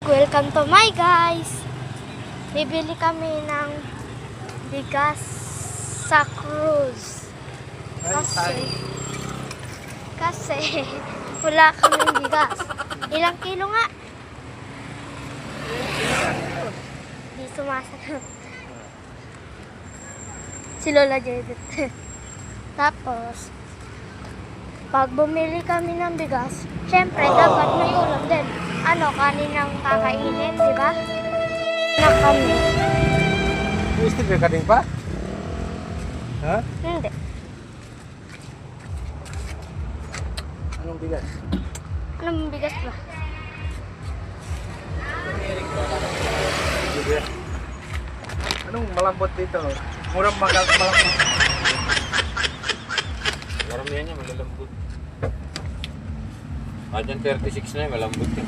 Welcome to my guys! Bibili kami ng bigas sa cruise. Kasi wala kaming bigas. Ilang kilo nga? Di sumasagot. Si Lola Judith. Tapos, pag bumili kami ng bigas, syempre dapat may ulam din. Kanin ang kakainin, di ba? Na kami. Gusto ba kanin pa? Ha? Hindi. Anong bigas? Anong bigas ba? Anong malambot dito? Murang malambot. Maramihan niya, malalambot. Dyan 36 na yun, malambot yun.